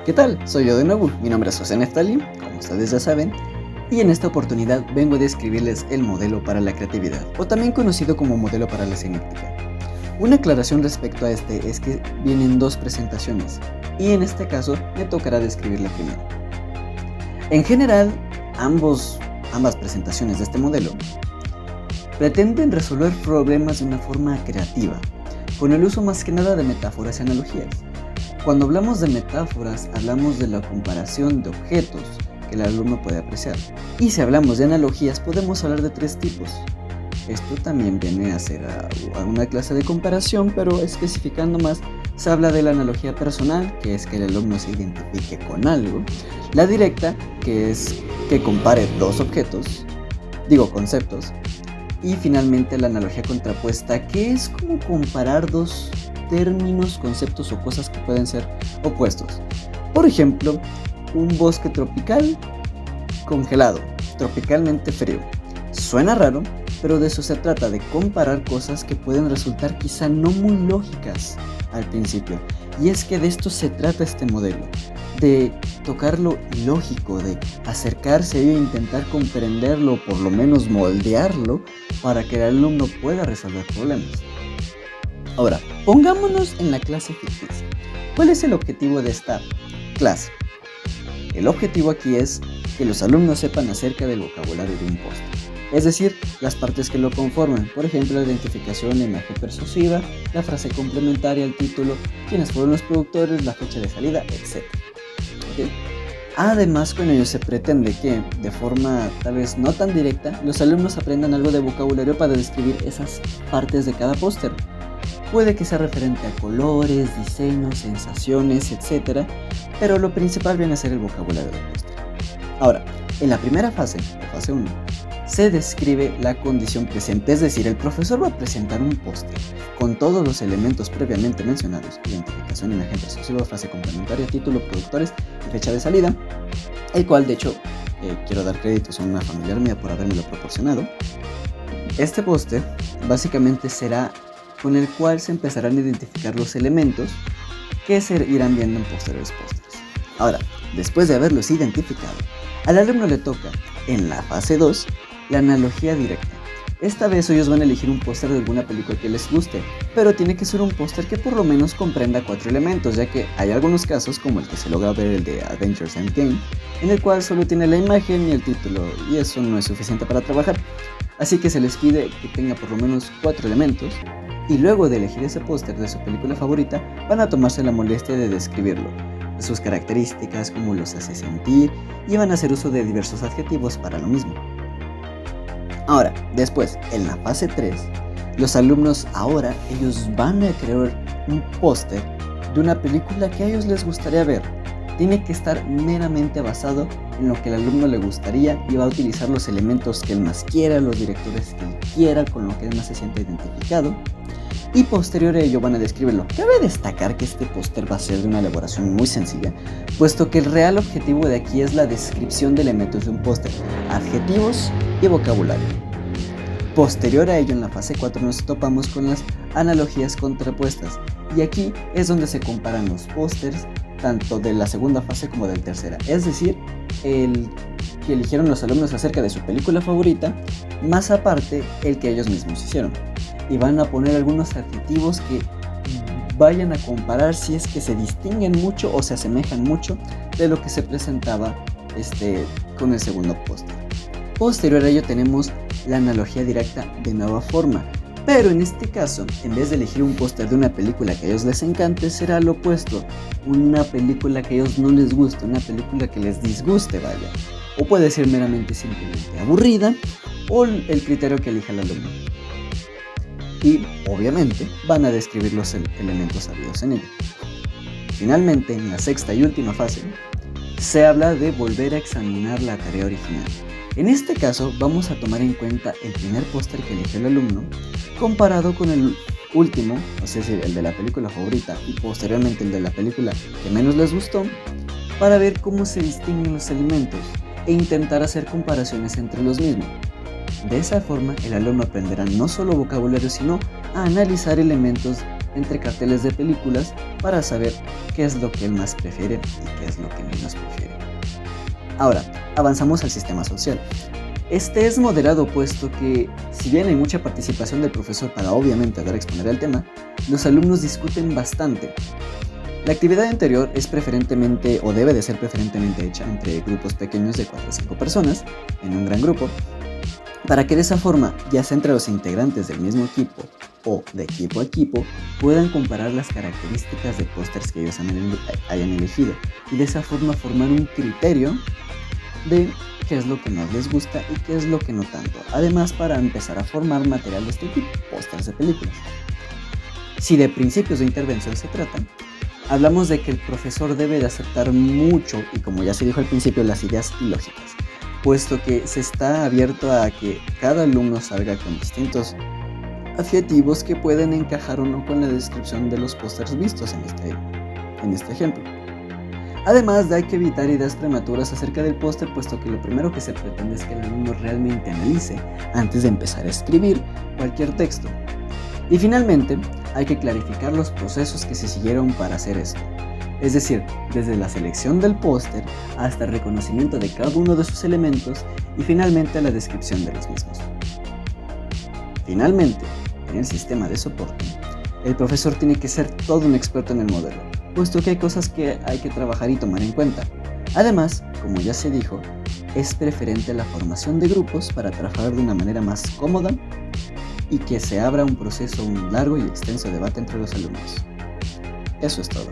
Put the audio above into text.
¿Qué tal? Soy yo de nuevo, mi nombre es José Neftali, como ustedes ya saben, y en esta oportunidad vengo a describirles el modelo para la creatividad, o también conocido como modelo para la cinética. Una aclaración respecto a este es que vienen dos presentaciones, y en este caso me tocará describir la primera. En general, ambas presentaciones de este modelo pretenden resolver problemas de una forma creativa, con el uso más que nada de metáforas y analogías. Cuando hablamos de metáforas, hablamos de la comparación de objetos que el alumno puede apreciar. Y si hablamos de analogías, podemos hablar de tres tipos. Esto también viene a ser una clase de comparación, pero especificando más, se habla de la analogía personal, que es que el alumno se identifique con algo. La directa, que es que compare dos conceptos. Y finalmente la analogía contrapuesta, que es como comparar dos términos, conceptos o cosas que pueden ser opuestos. Por ejemplo, un bosque tropical congelado, tropicalmente frío. Suena raro, pero de eso se trata, de comparar cosas que pueden resultar quizá no muy lógicas al principio. Y es que de esto se trata este modelo, de tocar lo ilógico, de acercarse a ello e intentar comprenderlo, o por lo menos moldearlo, para que el alumno pueda resolver problemas. Ahora, pongámonos en la clase ficticia. ¿Cuál es el objetivo de esta clase? El objetivo aquí es que los alumnos sepan acerca del vocabulario de un póster, es decir, las partes que lo conforman, por ejemplo, la identificación, la imagen persuasiva, la frase complementaria, el título, quiénes fueron los productores, la fecha de salida, etc. ¿Okay? Además, con ello se pretende que, de forma tal vez no tan directa, los alumnos aprendan algo de vocabulario para describir esas partes de cada póster. Puede que sea referente a colores, diseños, sensaciones, etc. Pero lo principal viene a ser el vocabulario del póster. Ahora, en la primera fase, o fase 1, se describe la condición presente, es decir, el profesor va a presentar un póster con todos los elementos previamente mencionados: identificación, imagen persuasiva, frase complementaria, título, productores y fecha de salida, el cual, de hecho, quiero dar créditos a una familiar mía por habérmelo proporcionado. Este póster básicamente será con el cual se empezarán a identificar los elementos que se irán viendo en posteriores pósters. Ahora, después de haberlos identificado, al alumno le toca, en la fase 2, la analogía directa. Esta vez ellos van a elegir un póster de alguna película que les guste, pero tiene que ser un póster que por lo menos comprenda 4 elementos, ya que hay algunos casos, como el que se logra ver el de Avengers Endgame, en el cual solo tiene la imagen y el título, y eso no es suficiente para trabajar. Así que se les pide que tenga por lo menos 4 elementos, y luego de elegir ese póster de su película favorita, van a tomarse la molestia de describirlo, sus características, cómo los hace sentir, y van a hacer uso de diversos adjetivos para lo mismo. Ahora, después, en la fase 3, los alumnos ahora, ellos van a crear un póster de una película que a ellos les gustaría ver. Tiene que estar meramente basado en lo que el alumno le gustaría y va a utilizar los elementos que él más quiera, los directores que él quiera, con lo que él más se sienta identificado. Y posterior a ello van a describirlo. Cabe destacar que este póster va a ser de una elaboración muy sencilla, puesto que el real objetivo de aquí es la descripción de elementos de un póster, adjetivos y vocabulario. Posterior a ello, en la fase 4 nos topamos con las analogías contrapuestas, y aquí es donde se comparan los pósters tanto de la segunda fase como de la tercera, es decir, el que eligieron los alumnos acerca de su película favorita, más aparte el que ellos mismos hicieron. Y van a poner algunos adjetivos que vayan a comparar si es que se distinguen mucho o se asemejan mucho de lo que se presentaba con el segundo póster. Posterior a ello tenemos la analogía directa de nueva forma, pero en este caso, en vez de elegir un póster de una película que a ellos les encante, será lo opuesto, una película que a ellos no les guste, una película que les disguste, vaya, o puede ser meramente simplemente aburrida, o el criterio que elija el alumno. Y, obviamente, van a describir los elementos habidos en ella. Finalmente, en la sexta y última fase, se habla de volver a examinar la tarea original. En este caso, vamos a tomar en cuenta el primer póster que eligió el alumno, comparado con el último, es decir, el de la película favorita, y posteriormente el de la película que menos les gustó, para ver cómo se distinguen los elementos e intentar hacer comparaciones entre los mismos. De esa forma, el alumno aprenderá no solo vocabulario, sino a analizar elementos entre carteles de películas para saber qué es lo que él más prefiere y qué es lo que menos prefiere. Ahora, avanzamos al sistema social. Este es moderado puesto que, si bien hay mucha participación del profesor para obviamente dar a exponer el tema, los alumnos discuten bastante. La actividad anterior es preferentemente o debe de ser preferentemente hecha entre grupos pequeños de 4 a 5 personas, en un gran grupo, para que de esa forma, ya sea entre los integrantes del mismo equipo o de equipo a equipo, puedan comparar las características de pósters que ellos hayan elegido y de esa forma formar un criterio de qué es lo que más les gusta y qué es lo que no tanto. Además, para empezar a formar material de este tipo, pósters de películas. Si de principios de intervención se trata, hablamos de que el profesor debe de aceptar mucho, y como ya se dijo al principio, las ideas ilógicas, puesto que se está abierto a que cada alumno salga con distintos adjetivos que pueden encajar o no con la descripción de los pósters vistos en este ejemplo. Además, hay que evitar ideas prematuras acerca del póster, puesto que lo primero que se pretende es que el alumno realmente analice antes de empezar a escribir cualquier texto. Y finalmente, hay que clarificar los procesos que se siguieron para hacer esto. Es decir, desde la selección del póster hasta el reconocimiento de cada uno de sus elementos y finalmente la descripción de los mismos. Finalmente, en el sistema de soporte, el profesor tiene que ser todo un experto en el modelo, puesto que hay cosas que hay que trabajar y tomar en cuenta. Además, como ya se dijo, es preferente la formación de grupos para trabajar de una manera más cómoda y que se abra un largo y extenso debate entre los alumnos. Eso es todo.